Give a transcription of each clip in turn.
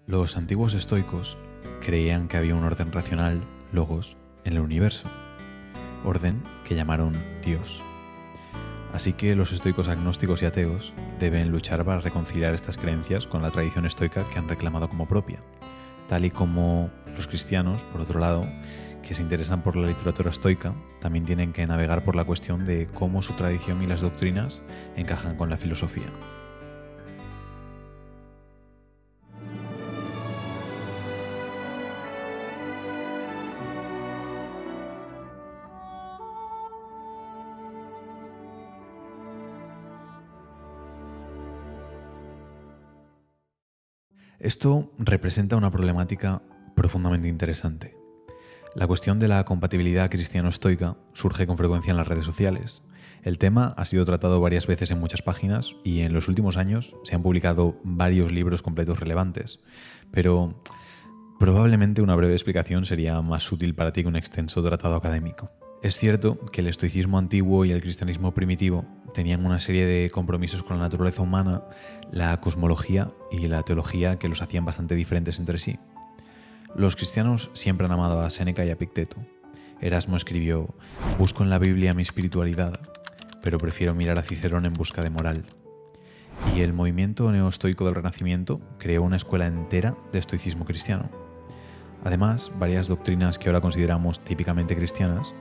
Los antiguos estoicos creían que había un orden racional, logos, en el universo, orden que llamaron Dios. Así que los estoicos agnósticos y ateos deben luchar para reconciliar estas creencias con la tradición estoica que han reclamado como propia, tal y como los cristianos, por otro lado, que se interesan por la literatura estoica, también tienen que navegar por la cuestión de cómo su tradición y las doctrinas encajan con la filosofía. Esto representa una problemática profundamente interesante. La cuestión de la compatibilidad cristiano-estoica surge con frecuencia en las redes sociales. El tema ha sido tratado varias veces en muchas páginas y en los últimos años se han publicado varios libros completos relevantes, pero probablemente una breve explicación sería más útil para ti que un extenso tratado académico. Es cierto que el estoicismo antiguo y el cristianismo primitivo tenían una serie de compromisos con la naturaleza humana, la cosmología y la teología que los hacían bastante diferentes entre sí. Los cristianos siempre han amado a Séneca y a Epicteto. Erasmo escribió: «Busco en la Biblia mi espiritualidad, pero prefiero mirar a Cicerón en busca de moral». Y el movimiento neoestoico del Renacimiento creó una escuela entera de estoicismo cristiano. Además, varias doctrinas que ahora consideramos típicamente cristianas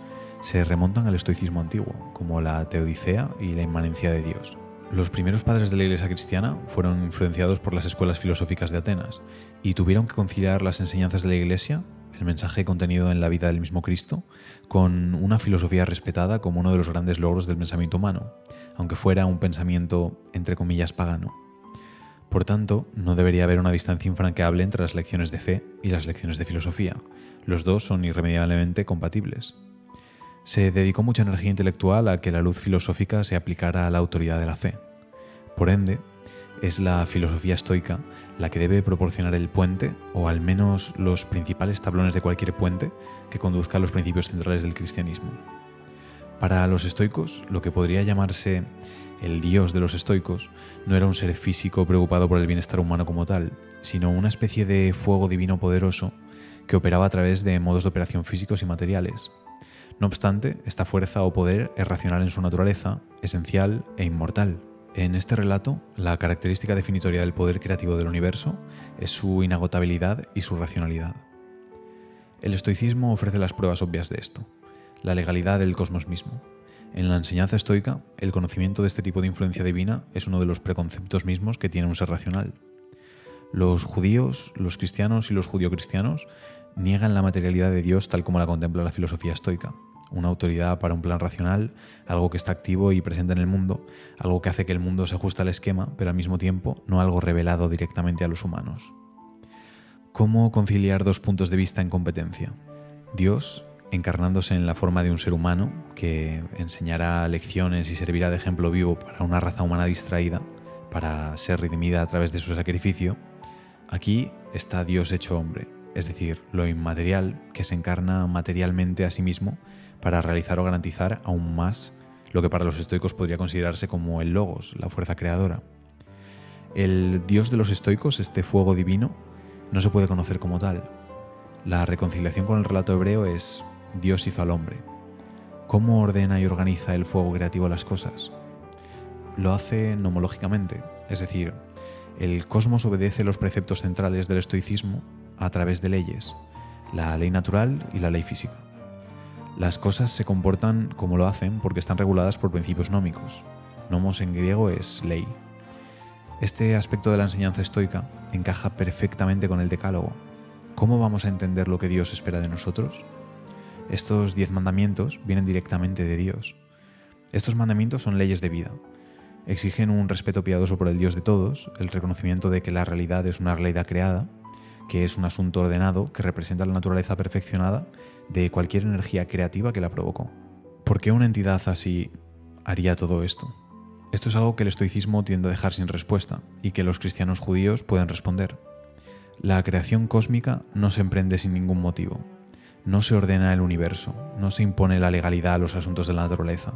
se remontan al estoicismo antiguo, como la teodicea y la inmanencia de Dios. Los primeros padres de la Iglesia cristiana fueron influenciados por las escuelas filosóficas de Atenas y tuvieron que conciliar las enseñanzas de la Iglesia, el mensaje contenido en la vida del mismo Cristo, con una filosofía respetada como uno de los grandes logros del pensamiento humano, aunque fuera un pensamiento, entre comillas, pagano. Por tanto, no debería haber una distancia infranqueable entre las lecciones de fe y las lecciones de filosofía. Los dos son irremediablemente compatibles. Se dedicó mucha energía intelectual a que la luz filosófica se aplicara a la autoridad de la fe. Por ende, es la filosofía estoica la que debe proporcionar el puente, o al menos los principales tablones de cualquier puente que conduzca a los principios centrales del cristianismo. Para los estoicos, lo que podría llamarse el Dios de los estoicos no era un ser físico preocupado por el bienestar humano como tal, sino una especie de fuego divino poderoso que operaba a través de modos de operación físicos y materiales. No obstante, esta fuerza o poder es racional en su naturaleza, esencial e inmortal. En este relato, la característica definitoria del poder creativo del universo es su inagotabilidad y su racionalidad. El estoicismo ofrece las pruebas obvias de esto: la legalidad del cosmos mismo. En la enseñanza estoica, el conocimiento de este tipo de influencia divina es uno de los preconceptos mismos que tiene un ser racional. Los judíos, los cristianos y los judio-cristianos niegan la materialidad de Dios tal como la contempla la filosofía estoica, una autoridad para un plan racional, algo que está activo y presente en el mundo, algo que hace que el mundo se ajuste al esquema, pero al mismo tiempo no algo revelado directamente a los humanos. ¿Cómo conciliar dos puntos de vista en competencia? Dios, encarnándose en la forma de un ser humano que enseñará lecciones y servirá de ejemplo vivo para una raza humana distraída, para ser redimida a través de su sacrificio. Aquí está Dios hecho hombre, es decir, lo inmaterial que se encarna materialmente a sí mismo para realizar o garantizar aún más lo que para los estoicos podría considerarse como el logos, la fuerza creadora. El Dios de los estoicos, este fuego divino, no se puede conocer como tal. La reconciliación con el relato hebreo es: Dios hizo al hombre. ¿Cómo ordena y organiza el fuego creativo las cosas? Lo hace nomológicamente, es decir, el cosmos obedece los preceptos centrales del estoicismo a través de leyes, la ley natural y la ley física. Las cosas se comportan como lo hacen porque están reguladas por principios nómicos. Nomos en griego es ley. Este aspecto de la enseñanza estoica encaja perfectamente con el Decálogo. ¿Cómo vamos a entender lo que Dios espera de nosotros? Estos 10 mandamientos vienen directamente de Dios. Estos mandamientos son leyes de vida. Exigen un respeto piadoso por el Dios de todos, el reconocimiento de que la realidad es una realidad creada, que es un asunto ordenado que representa la naturaleza perfeccionada de cualquier energía creativa que la provocó. ¿Por qué una entidad así haría todo esto? Esto es algo que el estoicismo tiende a dejar sin respuesta y que los cristianos judíos pueden responder. La creación cósmica no se emprende sin ningún motivo. No se ordena el universo, no se impone la legalidad a los asuntos de la naturaleza,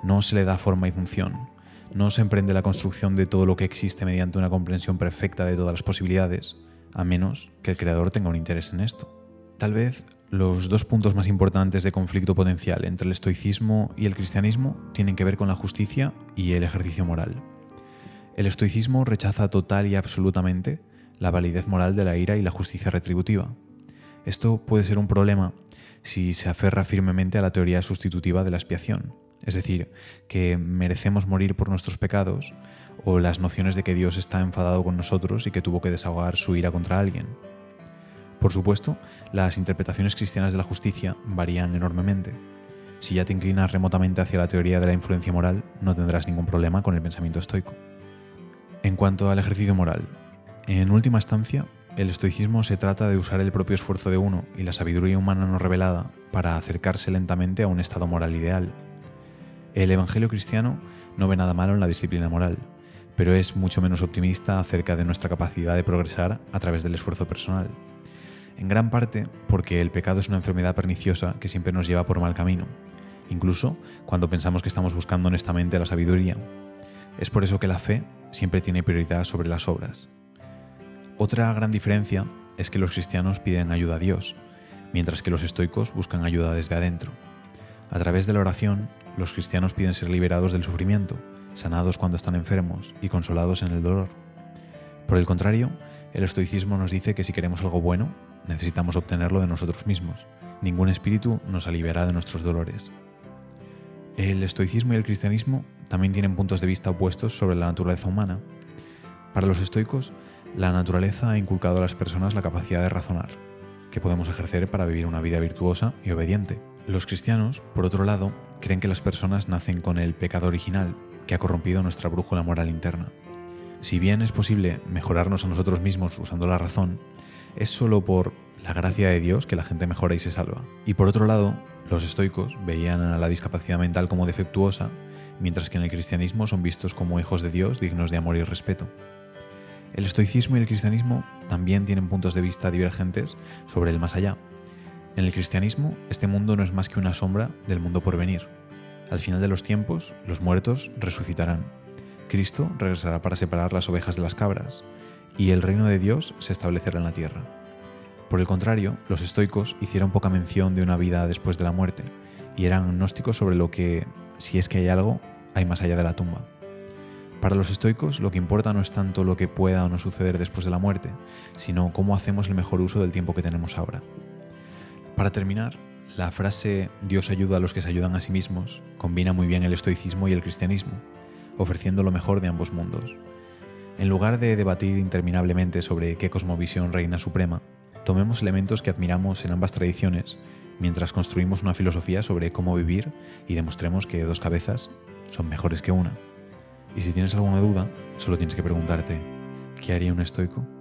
no se le da forma y función, no se emprende la construcción de todo lo que existe mediante una comprensión perfecta de todas las posibilidades, a menos que el creador tenga un interés en esto. Tal vez los dos puntos más importantes de conflicto potencial entre el estoicismo y el cristianismo tienen que ver con la justicia y el ejercicio moral. El estoicismo rechaza total y absolutamente la validez moral de la ira y la justicia retributiva. Esto puede ser un problema si se aferra firmemente a la teoría sustitutiva de la expiación, es decir, que merecemos morir por nuestros pecados, o las nociones de que Dios está enfadado con nosotros y que tuvo que desahogar su ira contra alguien. Por supuesto, las interpretaciones cristianas de la justicia varían enormemente. Si ya te inclinas remotamente hacia la teoría de la influencia moral, no tendrás ningún problema con el pensamiento estoico. En cuanto al ejercicio moral, en última instancia, el estoicismo se trata de usar el propio esfuerzo de uno y la sabiduría humana no revelada para acercarse lentamente a un estado moral ideal. El Evangelio cristiano no ve nada malo en la disciplina moral, pero es mucho menos optimista acerca de nuestra capacidad de progresar a través del esfuerzo personal. En gran parte porque el pecado es una enfermedad perniciosa que siempre nos lleva por mal camino, incluso cuando pensamos que estamos buscando honestamente la sabiduría. Es por eso que la fe siempre tiene prioridad sobre las obras. Otra gran diferencia es que los cristianos piden ayuda a Dios, mientras que los estoicos buscan ayuda desde adentro. A través de la oración, los cristianos piden ser liberados del sufrimiento, sanados cuando están enfermos y consolados en el dolor. Por el contrario, el estoicismo nos dice que si queremos algo bueno, necesitamos obtenerlo de nosotros mismos. Ningún espíritu nos aliviará de nuestros dolores. El estoicismo y el cristianismo también tienen puntos de vista opuestos sobre la naturaleza humana. Para los estoicos, la naturaleza ha inculcado a las personas la capacidad de razonar, que podemos ejercer para vivir una vida virtuosa y obediente. Los cristianos, por otro lado, creen que las personas nacen con el pecado original, que ha corrompido nuestra brújula moral interna. Si bien es posible mejorarnos a nosotros mismos usando la razón, es solo por la gracia de Dios que la gente mejora y se salva. Y por otro lado, los estoicos veían a la discapacidad mental como defectuosa, mientras que en el cristianismo son vistos como hijos de Dios dignos de amor y respeto. El estoicismo y el cristianismo también tienen puntos de vista divergentes sobre el más allá. En el cristianismo, este mundo no es más que una sombra del mundo por venir. Al final de los tiempos, los muertos resucitarán. Cristo regresará para separar las ovejas de las cabras, y el reino de Dios se establecerá en la tierra. Por el contrario, los estoicos hicieron poca mención de una vida después de la muerte, y eran agnósticos sobre lo que, si es que hay algo, hay más allá de la tumba. Para los estoicos, lo que importa no es tanto lo que pueda o no suceder después de la muerte, sino cómo hacemos el mejor uso del tiempo que tenemos ahora. Para terminar, la frase «Dios ayuda a los que se ayudan a sí mismos» combina muy bien el estoicismo y el cristianismo, ofreciendo lo mejor de ambos mundos. En lugar de debatir interminablemente sobre qué cosmovisión reina suprema, tomemos elementos que admiramos en ambas tradiciones mientras construimos una filosofía sobre cómo vivir y demostremos que dos cabezas son mejores que una. Y si tienes alguna duda, solo tienes que preguntarte, ¿qué haría un estoico?